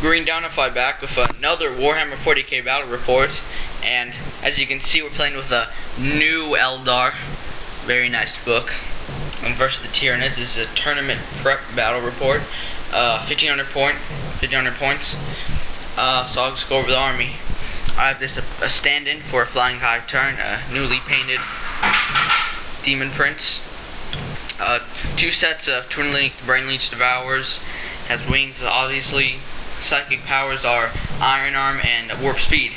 Greendawnify back with another Warhammer 40K battle report, and as you can see, we're playing with a new Eldar. Very nice book. Versus the Tyranids. This is a tournament prep battle report. 1500 points. So I'll just go over the army. I have this a stand-in for a flying high turn, a newly painted demon prince. 2 sets of Twin Link Brain Leech Devours. Has wings, obviously. Psychic powers are Iron Arm and Warp Speed.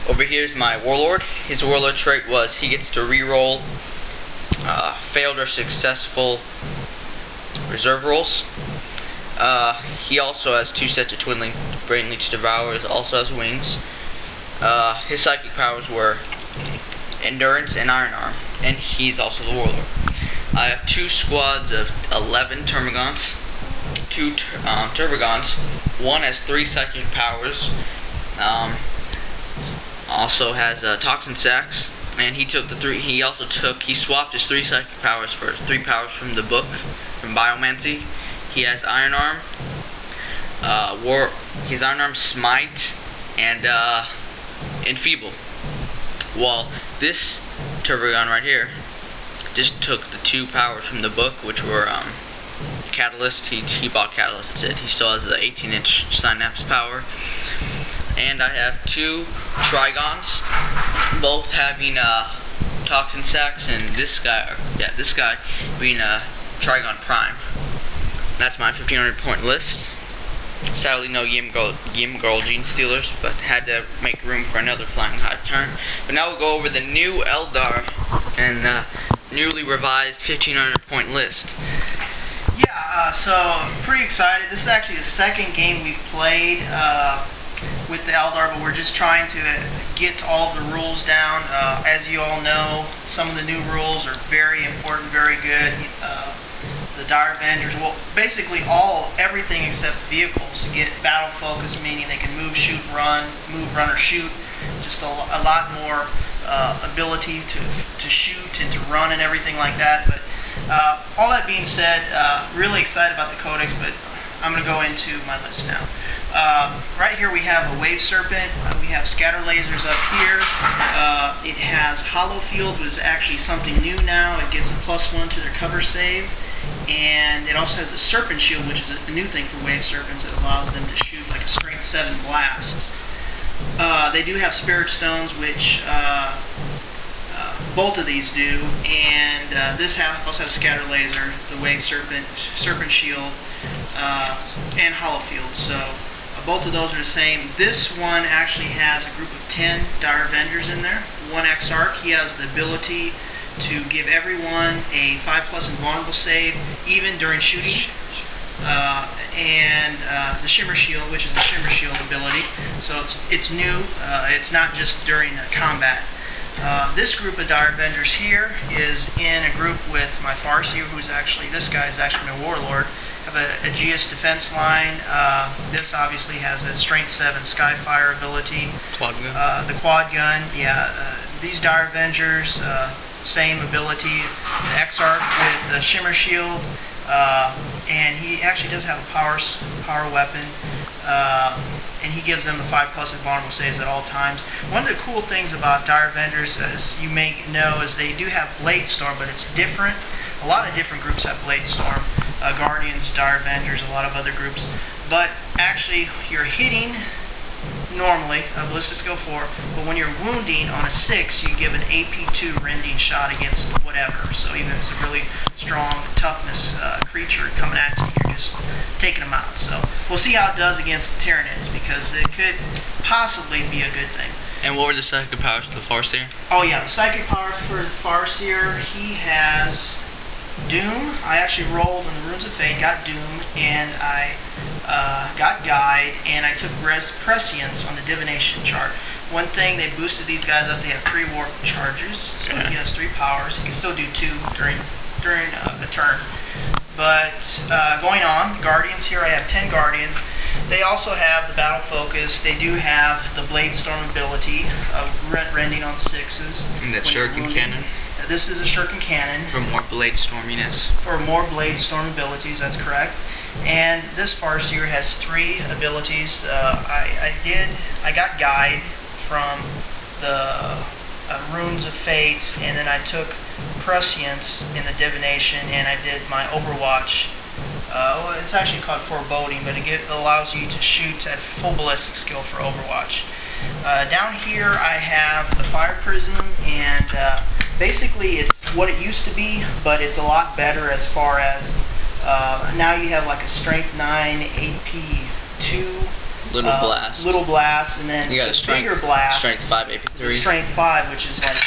Over here is my Warlord. His Warlord trait was he gets to reroll failed or successful reserve rolls. He also has 2 sets of Twin Link Brain Leech Devours, also has wings. His psychic powers were Endurance and Iron Arm, and he's also the Warlord. I have 2 squads of 11 Termagants. 2 Turbogons. One has 3 psychic powers. Also has Toxin Sacs, and he took the 3. He swapped his 3 psychic powers for 3 powers from the book, from Biomancy. He has Iron Arm, his Iron Arm Smite, and Enfeeble. Well, this Turbogon right here just took the 2 powers from the book, which were Catalyst. He bought Catalyst instead. He still has the 18-inch Synapse power. And I have 2 Trigons, both having Toxin Sacs, and this guy being a Trigon Prime. That's my 1500 point list. Sadly, no Ymgarl Gene Stealers, but had to make room for another flying high turn. But now we'll go over the new Eldar and newly revised 1500 point list. Yeah, so I'm pretty excited. This is actually the second game we've played with the Eldar, but we're just trying to get all the rules down. As you all know, some of the new rules are very important, very good. The Dire Avengers, well, basically everything except vehicles get battle focus, meaning they can move, shoot, run, or shoot. Just a lot more ability to shoot and to run and everything like that. But all that being said, really excited about the Codex, but I'm going to go into my list now. Right here we have a Wave Serpent. We have Scatter Lasers up here. It has Hollow Field, which is actually something new now. It gets a +1 to their cover save. And it also has the Serpent Shield, which is a new thing for Wave Serpents that allows them to shoot like a Strength 7 blast. They do have Spirit Stones, which both of these do, and this also has Scatter Laser, the Wave Serpent, Serpent Shield, and Hollow Field. So both of those are the same. This one actually has a group of 10 Dire Avengers in there. 1 Exarch. He has the ability to give everyone a 5+ invulnerable save, even during shooting. And the Shimmer Shield, which is the Shimmer Shield ability. So it's new. It's not just during combat. This group of Dire Avengers here is in a group with my Farseer, this guy is actually my Warlord. I have a Aegis defense line. This obviously has a Strength 7 Skyfire ability. Quad gun. The quad gun, yeah. These Dire Avengers, same ability. The Exarch with the Shimmer Shield, and he actually does have a power weapon. And he gives them the 5+ invulnerable saves at all times. One of the cool things about Dire Avengers, as you may know, is they do have Blade Storm, but it's different. A lot of different groups have Blade Storm. Guardians, Dire Avengers, a lot of other groups. But actually, you're hitting normally, Ballista Skill 4, but when you're wounding on a 6, you give an AP2 rending shot against whatever. So even if it's a really strong toughness creature coming at you, you're just taking them out. So we'll see how it does against Tyranids, because it could possibly be a good thing. And what were the psychic powers for the Farseer? Oh yeah, the psychic powers for the Farseer, he has Doom. I actually rolled on the Runes of Fate, got Doom, and I got Guide, and I took Prescience on the Divination chart. One thing, they boosted these guys up. They have 3 warp charges, so he has 3 powers. He can still do 2 during the turn. But going on, Guardians here, I have 10 Guardians. They also have the Battle Focus. They do have the Blade Storm ability of rending on 6s. And that Shuriken Cannon. This is a Shuriken Cannon. For more Blade Storminess. For more Blade Storm abilities, that's correct. And this Farseer has 3 abilities. I got Guide from the Runes of Fate, and then I took Prescience in the Divination, and I did my Overwatch. It's actually called Foreboding, but it allows you to shoot at full ballistic skill for Overwatch. Down here I have the Fire Prism, and basically it's what it used to be, but it's a lot better as far as now you have like a Strength 9, AP 2, Little Blast, and then you got the bigger blast, Strength 5, AP 3. Strength 5, which is like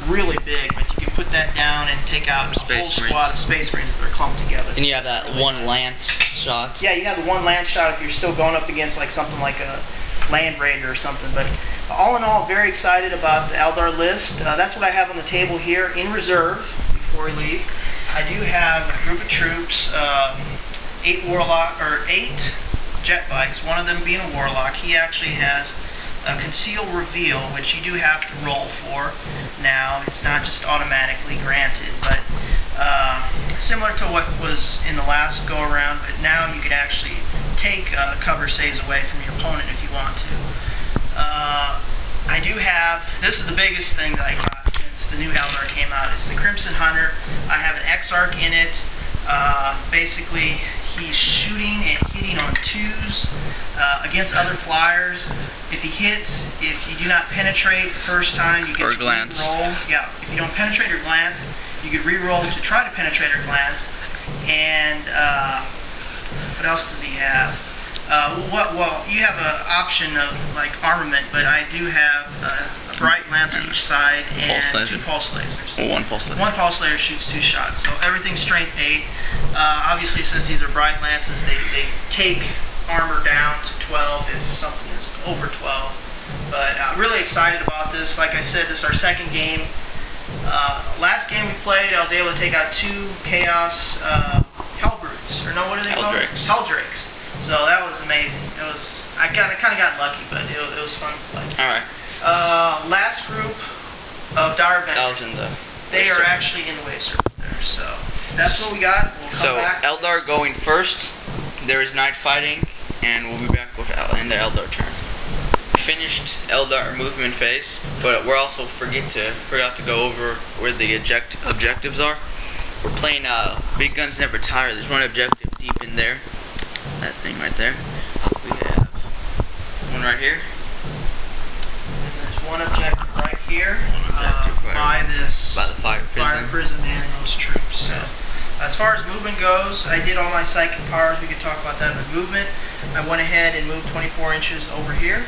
really big, but you can put that down and take out a whole squad of Space Marines that are clumped together. And you have that one lance shot. Yeah, you have the one lance shot if you're still going up against like something like a Land Raider or something. But all in all, very excited about the Eldar list. That's what I have on the table here in reserve before we leave. I do have a group of troops, 8 jet bikes, one of them being a Warlock. He actually has a Conceal Reveal, which you do have to roll for now. It's not just automatically granted, but similar to what was in the last go around, but now you can actually take cover saves away from your opponent if you want to. I do have, this is the biggest thing that I got since the new Eldar came out, it's the Crimson Hunter. I have an Exarch in it. Basically, he's shooting and hitting on 2s against other flyers. If he hits, if you do not penetrate the first time, you get to re-roll. Yeah, if you don't penetrate or glance, you could re-roll to try to penetrate or glance. And what else does he have? Well, you have an option of like armament, but I do have a bright lance on each side and 2 pulse lasers. Well, 1 pulse laser. 1 pulse laser shoots 2 shots, so everything's strength 8. Obviously, since these are bright lances, they take armor down to 12 if something is over 12. But really excited about this. Like I said, this is our 2nd game. Last game we played, I was able to take out 2 Chaos Hellbrutes, or no, what are they called? Helldrakes. So that was amazing. I kind of got lucky, but it was fun to play. Alright. Last group of Dire Vendors. They are actually in the wave circle there. So that's what we got. We'll come back. Eldar going first. There is night fighting, and we'll be back with in the Eldar turn. Finished Eldar movement phase, but we're also forgot to go over where the objectives are. We're playing Big Guns Never Tire. There's one objective deep in there. That thing right there. We have one right here. And there's one objective right here by the Fire Prism and those troops. So, as far as movement goes, I did all my psychic powers. We could talk about that. But movement, I went ahead and moved 24 inches over here.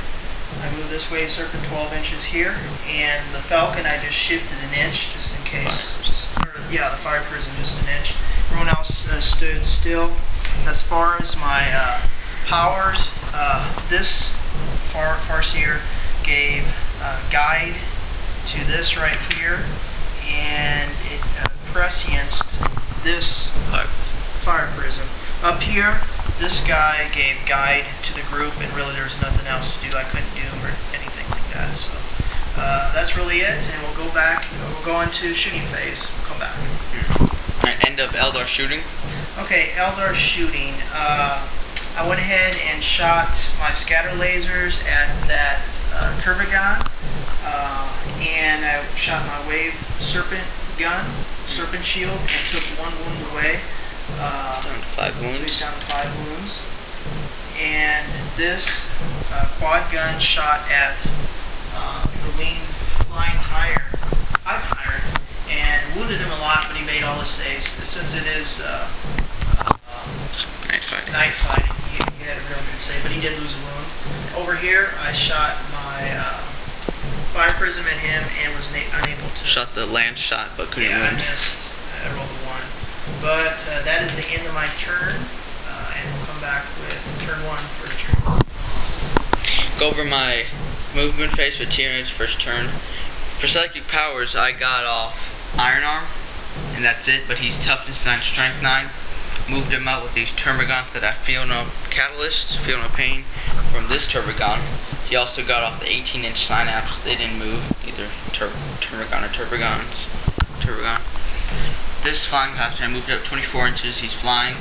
I moved this way, circa 12 inches here. And the Falcon, I just shifted an inch just in case. The Fire Prism just an inch. Everyone else stood still. As far as my powers, this Farseer gave Guide to this right here, and it prescienced this Fire Prism. Up here, this guy gave Guide to the group, and really there was nothing else to do. I couldn't do or anything like that. So that's really it, and we'll go back. We'll go into shooting phase. We'll come back. End of Eldar shooting. Okay, Eldar shooting. I went ahead and shot my scatter lasers at that Turbogon, and I shot my wave serpent shield, and took 1 wound away. Down to 5 wounds. So he's down to 5 wounds. And this quad gun shot at the wing flying tire, and wounded him a lot, but he made all his saves. Since it is night fighting, he had a real good save, but he did lose a wound. Over here, I shot my Fire Prism at him and was unable to... Shot the lance shot, but couldn't wound. I missed. I rolled a 1. But that is the end of my turn, and we'll come back with turn 1 for the turns. Go over my movement phase for Tyranids first turn. For psychic powers, I got off Iron Arm, and that's it, but he's toughness 9, strength 9. Moved him out with these Termagants that I feel no catalyst, feel no pain from this Turbogon. He also got off the 18-inch Synapse. They didn't move, either Turbogon or Turbogon. This flying captain, I moved up 24 inches. He's flying.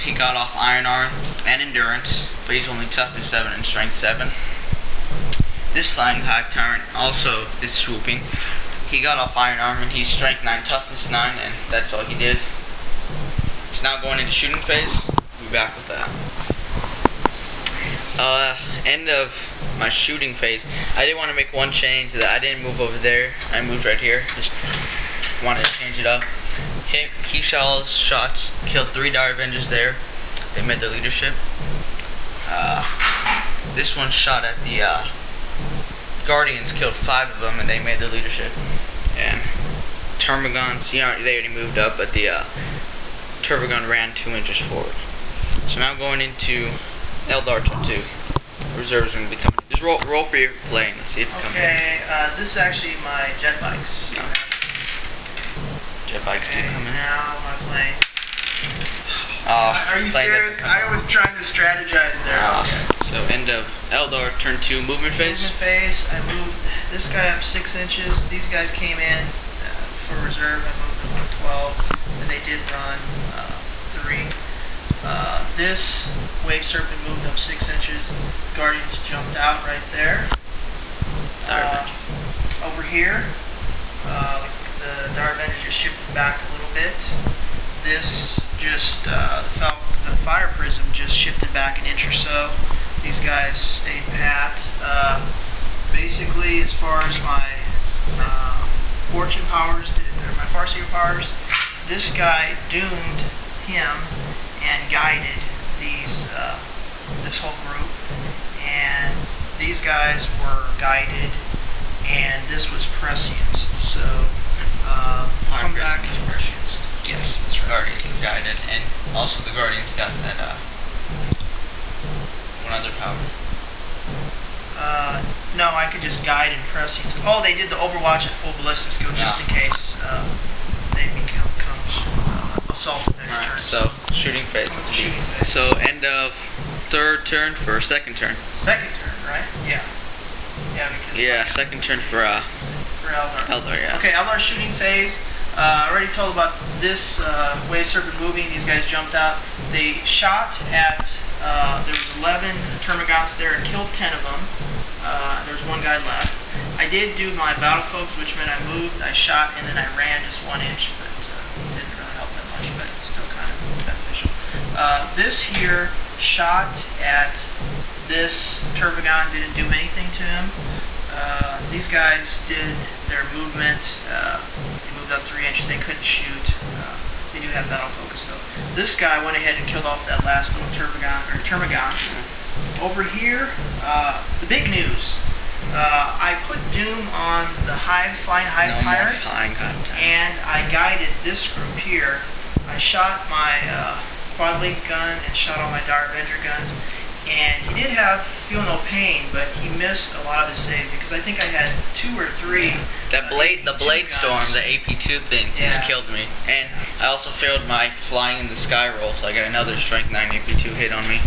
He got off Iron Arm and Endurance, but he's only Toughness 7 and Strength 7. This Flying Hive Tyrant also is swooping. He got off Iron Arm and he's Strength 9, Toughness 9, and that's all he did. He's now going into shooting phase. We'll be back with that. End of my shooting phase. I did want to make one change that I didn't move over there. I moved right here. Just wanted to change it up. He shot all his shots, killed 3 Dire Avengers there. They made their leadership. This one shot at the Guardians, killed 5 of them, and they made their leadership. And Termagants, you know, they already moved up, but the Termagant ran 2 inches forward. So now going into Eldar turn 2. Reserves are going to be coming. Just roll for your plane. Let's see if it comes in. Okay, this is actually my jet bikes. No. Jet bikes do come in. Now my plane. Are you serious? I was trying to strategize there. So end of Eldar turn 2 movement phase. Movement phase. I moved this guy up 6 inches. These guys came in for reserve. I moved them up 12, and they did run 3. This Wave Serpent moved up 6 inches. Guardians jumped out right there. Over here, the Dire Avenger just shifted back a little bit. This just, the Fire Prism just shifted back an inch or so. These guys stayed pat. Basically, as far as my fortune powers, or my Farseer powers, this guy doomed him and guided this whole group, and these guys were guided, and this was prescient. So come back. Yes, that's right. Guardians were guided, and also the Guardians got that one other power. No, I could just guide and prescient. Oh, they did the Overwatch at full ballistic skill just in case they become assault next turn. So shooting phase. So end of third turn for second turn. Second turn, right? Yeah. Yeah, because second turn for Eldar. Eldar, yeah. Okay, Eldar shooting phase. I already told about this Wave Serpent moving. These guys jumped out. They shot at. There was 11 Termagants there and killed 10 of them. There was 1 guy left. I did do my battle focus, which meant I moved, I shot, and then I ran just 1 inch, but didn't really help that much, but still kind of beneficial. This here shot at this Termagant, didn't do anything to him. These guys did their movement. They moved up 3 inches. They couldn't shoot. They do have battle focus though. This guy went ahead and killed off that last little Termagant. Over here, the big news. I put Doom on the Flying Hive Tyrant, and I guided this group here. I shot my quad link gun and shot all my Dire Avenger guns. And he did feel no pain, but he missed a lot of his saves because I think I had 2 or 3. The Blade Storm, the AP2 thing, just killed me. And I also failed my Flying in the Sky roll, so I got another Strength 9 AP2 hit on me.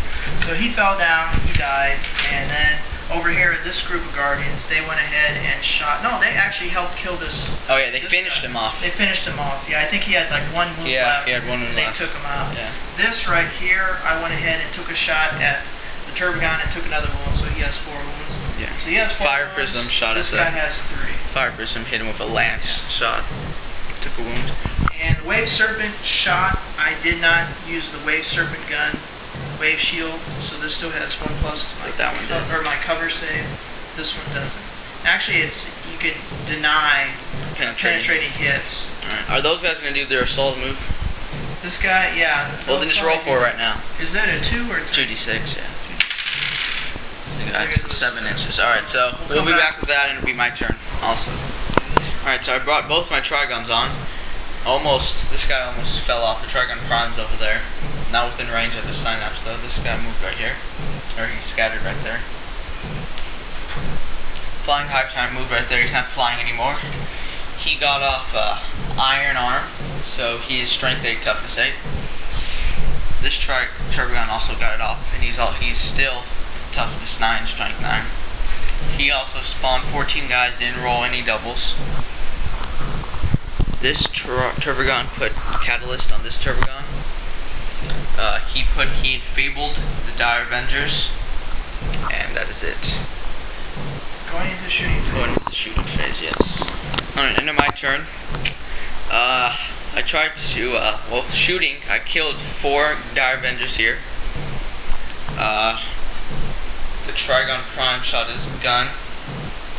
So he fell down, he died, and then over here at this group of Guardians, they went ahead and shot. No, they actually helped kill this. Oh yeah, they finished him off. They finished him off. Yeah, I think he had like 1 wound left. Yeah, he had 1 wound left. They took him out. Yeah. This right here, I went ahead and took a shot at the Termagant and took another wound, so he has 4 wounds. Yeah. So he has 4 Fire wounds. Prism shot at This guy has 3. Fire Prism hit him with a lance shot. Took a wound. And Wave Serpent shot. I did not use the Wave Serpent gun, Wave Shield, so this still has 1+ to my that one did. or my cover save. This one doesn't. Actually, you could deny penetrating hits. Alright. Are those guys going to do their assault move? This guy, yeah. Well, then just roll for it right now. Is that a 2 or 3? 2d6, yeah. That's 7 inches. Alright, so we'll be back with that, and it'll be my turn also. Alright, so I brought both my Triguns on. This guy almost fell off. The Trigun Prime's over there. Not within range of the Synapse, though. This guy moved right here. Or he scattered right there. Flying Hive Time moved right there. He's not flying anymore. He got off Iron Arm, so he is Strength 8, Toughness 8. This Termagant also got it off, and he's still Toughness 9, Strength 9. He also spawned 14 guys, didn't roll any doubles. This Termagant put Catalyst on this Termagant. He had fabled the Dire Avengers, and that is it. Going into the shooting phase. Going into the shooting phase, yes. Alright, end of my turn. I tried to, shooting. I killed 4 Dire Avengers here. The Trigon Prime shot his gun.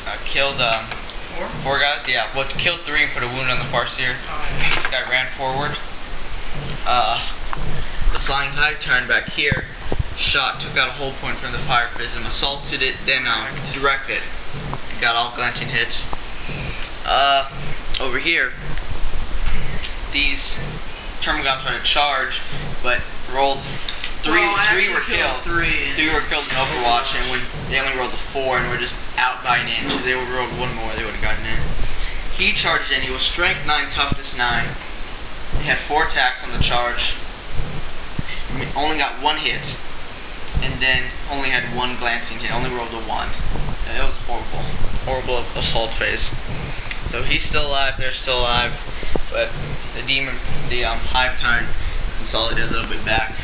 I killed 4 guys. Yeah, well, killed 3 and put a wound on the Farseer. This guy ran forward. The Flying Hive Tyrant back here took out a hold point from the Fire Prism, assaulted it, then directed. Got all glancing hits. Over here, these Termagants tried to charge, but rolled 3 were killed. 3 were killed in Overwatch, and they only rolled a 4 and were just out by an inch. If they would have rolled 1 more, they would have gotten in. He charged in. He was Strength 9, Toughness 9. He had 4 attacks on the charge. Only got 1 hit, and then only had 1 glancing hit. Only rolled a 1. It was horrible assault phase. So he's still alive. They're still alive, but the Hive Tyrant consolidated a little bit back.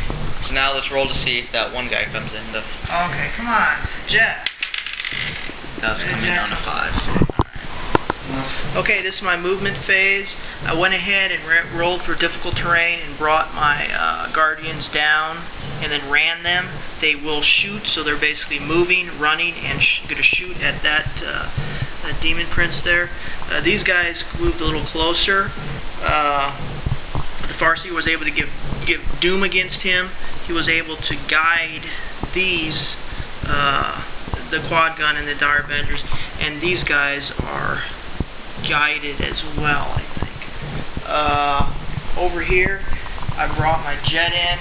So now let's roll to see if that one guy comes in. Okay, come on, Jet. Does come in on a 5. Okay, this is my movement phase. I went ahead and rolled for difficult terrain and brought my Guardians down and then ran them. They will shoot, so they're basically moving, running, and going to shoot at that Demon Prince there. These guys moved a little closer. The Farseer was able to give Doom against him. He was able to guide these, the Quad Gun and the Dire Avengers, and these guys are guided as well, I think. Over here, I brought my Jet in,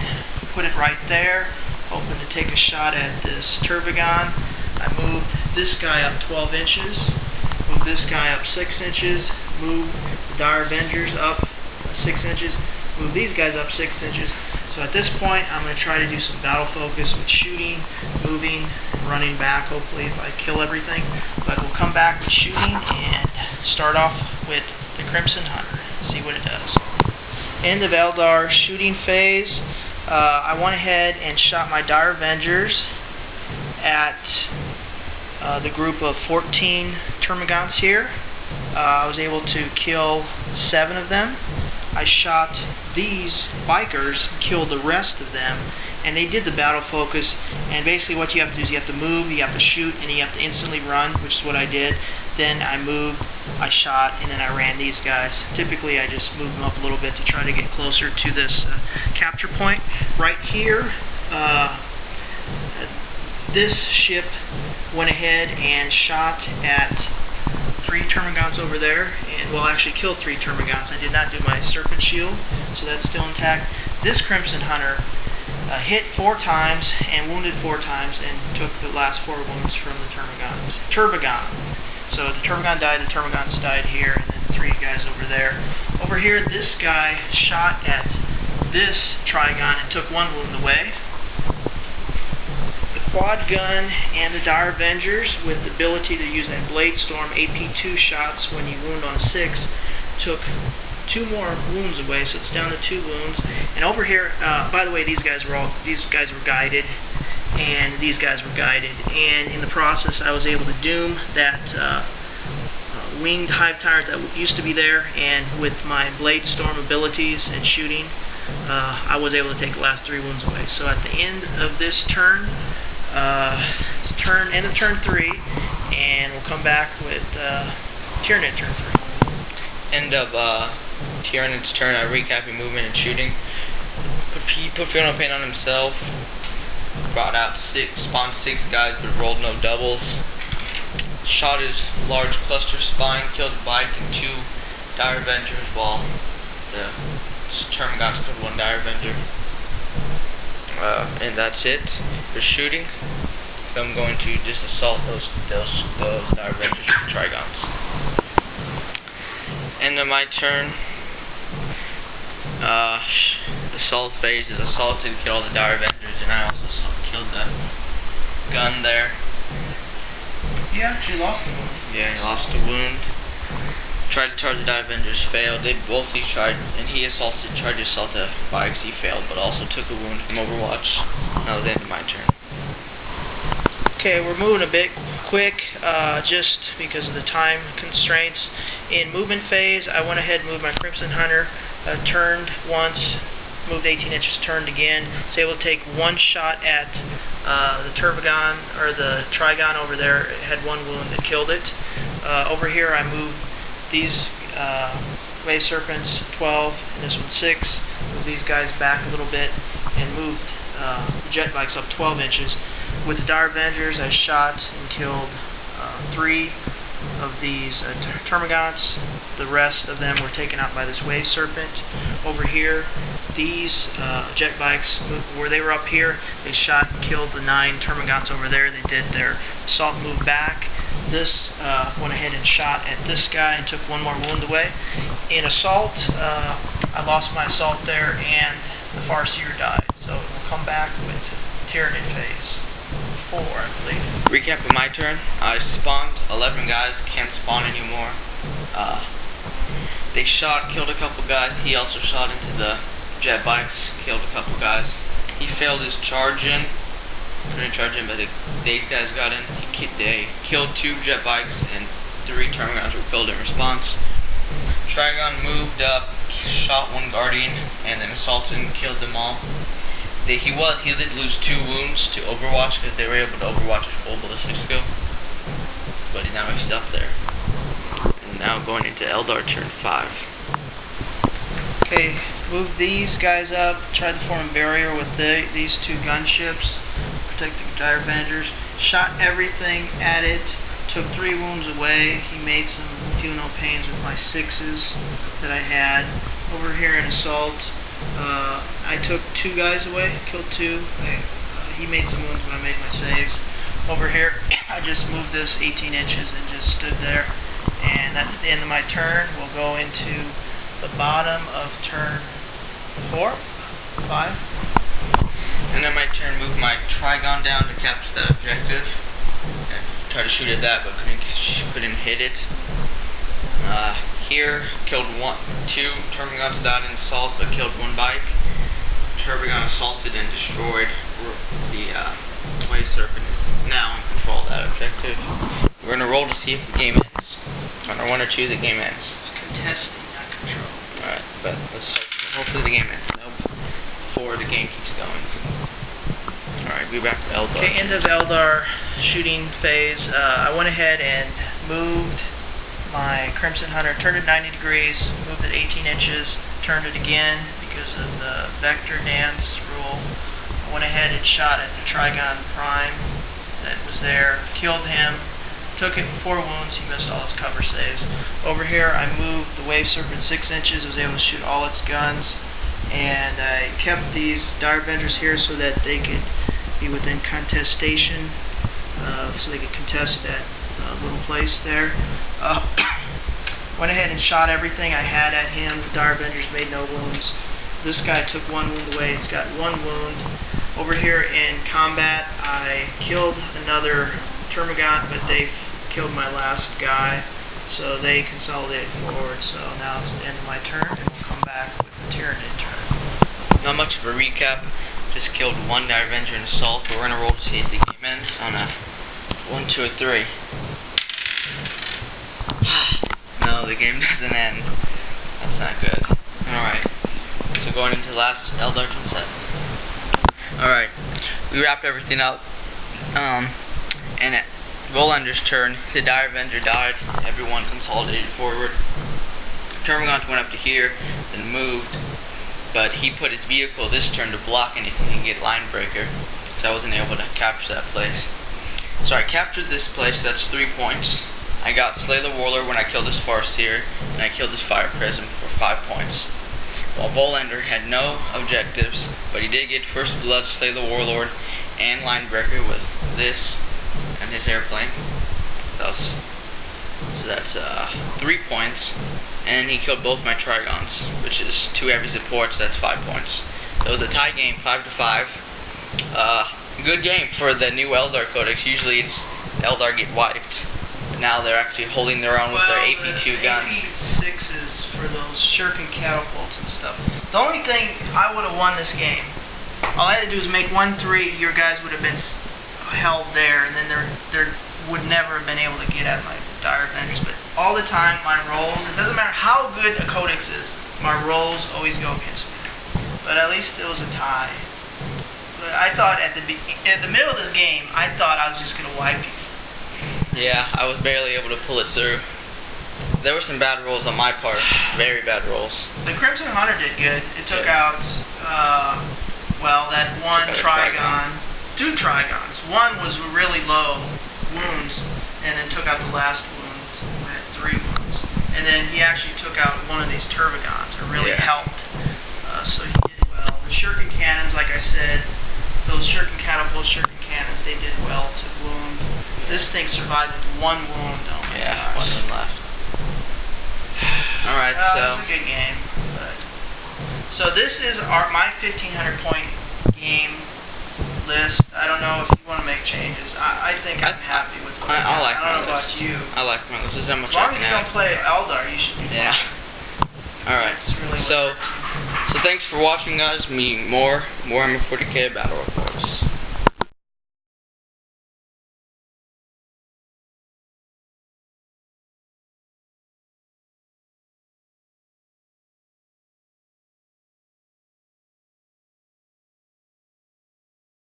put it right there, hoping to take a shot at this Tervagon. I moved this guy up 12 inches, moved this guy up 6 inches, moved the Dire Avengers up 6 inches, moved these guys up 6 inches. So at this point, I'm going to try to do some battle focus with shooting, moving, running back, hopefully if I kill everything. But we'll come back with shooting and start off with the Crimson Hunter, see what it does. End of Eldar shooting phase. I went ahead and shot my Dire Avengers at the group of 14 Termagants here. I was able to kill 7 of them. I shot these bikers, killed the rest of them, and they did the battle focus. And basically what you have to do is you have to move, you have to shoot, and you have to instantly run, which is what I did. Then I moved, I shot, and then I ran these guys. Typically I just move them up a little bit to try to get closer to this capture point. Right here, this ship went ahead and shot at 3 Termagants over there, and well, actually killed 3 Termagants. I did not do my Serpent Shield, so that's still intact. This Crimson Hunter hit 4 times and wounded 4 times, and took the last 4 wounds from the Tervagon. So the Tervagon died, the Termagants died here, and then 3 guys over there. Over here, this guy shot at this Trigon and took 1 wound away. Quad Gun and the Dire Avengers, with the ability to use that Blade Storm AP2 shots when you wound on a 6, took 2 more wounds away, so it's down to 2 wounds. And over here, by the way, these guys were guided, and these guys were guided. And in the process, I was able to doom that winged Hive Tyrant that used to be there, and with my Blade Storm abilities and shooting, I was able to take the last 3 wounds away. So at the end of this turn, it's end of turn 3, and we'll come back with Tyranid turn 3. End of Tyranid's turn. I recap your movement and shooting. He put Fiona Pain on himself. Brought out spawned 6 guys, but rolled no doubles. Shot his large cluster spine, killed a bike and 2 Dire Avengers, while the Termagants killed 1 Dire Avenger. And that's it for shooting. So I'm going to just assault those Dire Avengers with Trigons. End of my turn. Assault phase is assaulted, kill all the Dire Avengers, and I also killed the gun there. You actually lost a wound. Yeah, he lost a wound. Tried to charge the Die Avengers, failed. They both tried, and he tried to assault the bikes, he failed, but also took a wound from Overwatch. That was the end of my turn. Okay, we're moving a bit quick, just because of the time constraints. In movement phase, I went ahead and moved my Crimson Hunter, turned once, moved 18 inches, turned again. Was able to take one shot at the Turbogon, or the Trigon over there. It had one wound that killed it. Over here I moved these Wave Serpents 12, and this one 6. Moved these guys back a little bit, and moved the jet bikes up 12 inches. With the Dire Avengers, I shot and killed 3 of these Termagants. The rest of them were taken out by this Wave Serpent. Over here, these jet bikes, where they were up here, they shot and killed the 9 Termagants over there. They did their assault move back. This went ahead and shot at this guy and took one more wound away. In assault, I lost my assault there, and the Farseer died. So we'll come back with Tyranid phase 4, I believe. Recap of my turn. I spawned 11 guys, can't spawn anymore. They shot, killed a couple guys. He also shot into the jet bikes, killed a couple guys. He failed his charge in. Couldn't charge in, but these guys got in. They killed 2 jet bikes, and 3 Termagants were killed in response. Trigon moved up, shot 1 Guardian, and then assaulted and killed them all. He did lose 2 wounds to Overwatch because they were able to Overwatch with full ballistic skill. But now he's up there. And now going into Eldar turn 5. Okay, move these guys up, tried to form a barrier with these 2 gunships, protect the Dire Avengers, shot everything at it, took 3 wounds away. He made some feel no pains with my 6s that I had. Over here in assault, I took 2 guys away, killed 2. He made some wounds when I made my saves. Over here, I just moved this 18 inches and just stood there. And that's the end of my turn. We'll go into the bottom of turn 4, 5. And then my turn, move my Trigon down to capture that objective. And try to shoot at that, but couldn't hit it. Here, killed 2 Termagants, died in assault, but killed 1 bike. Turbogon assaulted and destroyed the Wave Serpent. Is now in control of that objective. We're going to roll to see if the game ends. On our 1 or 2, the game ends. It's contesting, not control. Alright, but let's hopefully the game ends. Nope. Before the game keeps going. Alright, we're back to Eldar. Okay, end of Eldar shooting phase. I went ahead and moved my Crimson Hunter, turned it 90 degrees, moved it 18 inches, turned it again because of the vector dance rule. I went ahead and shot at the Trigon Prime that was there, killed him, took it 4 wounds. He missed all his cover saves. Over here, I moved the Wave Serpent 6 inches, was able to shoot all its guns, and I kept these Dire Avengers here so that they could be within contestation, so they could contest that little place there. Went ahead and shot everything I had at him. The Dire Avengers made no wounds. This guy took 1 wound away. It's got 1 wound. Over here in combat, I killed another Termagant, but they killed my last guy, so they consolidated forward. So now it's the end of my turn, and we'll come back with the Tyranid turn. Not much of a recap. Just killed 1 Dire Avenger in assault. But we're gonna roll to see if the game ends on a 1, 2, or 3. No, the game doesn't end. That's not good. Alright. So going into the last Eldar turn 7. Alright. We wrapped everything up. And at Volander's turn, the Dire Avenger died. Everyone consolidated forward. Termagant went up to here, then moved. But he put his vehicle this turn to block anything and get line breaker. So I wasn't able to capture that place. So I captured this place, that's 3 points. I got Slay the Warlord when I killed this Farseer, and I killed this Fire Prism for 5 points. While Volander had no objectives, but he did get First Blood, Slay the Warlord, and line breaker with this and his airplane. So that's 3 points. And he killed both my Trigons, which is 2 heavy supports, that's 5 points. So it was a tie game, 5-5. Good game for the new Eldar Codex. Usually it's Eldar get wiped. but now they're actually holding their own with their AP2 guns. AP6s for those shuriken catapults and stuff. The only thing I would have won this game, all I had to do was make 1-3, your guys would have been held there, and then there would never have been able to get at my Dire Avengers. But all the time, my rolls, it doesn't matter how good a codex is, my rolls always go against me. But at least it was a tie. But I thought at the middle of this game, I thought I was just going to wipe you. Yeah, I was barely able to pull it through. There were some bad rolls on my part. Very bad rolls. The Crimson Hunter did good. It took out, well, that one Trigon. 2 Trigons. One was really low wounds, and then took out the last wound. I had 3 wounds. And then he actually took out one of these Turbogons. It really helped. So he did well. The Shuriken Cannons, like I said, those Shuriken Catapults, Shuriken Cannons, they did well to wound. This thing survived with 1 wound. Oh my gosh. 1 wound left. Alright, so... It was a good game. So this is my 1,500 point game list. I don't know if you want to make changes. I think I'm happy with what I like I don't know my about list. you. I like my list. As long as you don't play Eldar, you should be fine. Alright, Really so thanks for watching, guys. More Warhammer 40K Battle Report.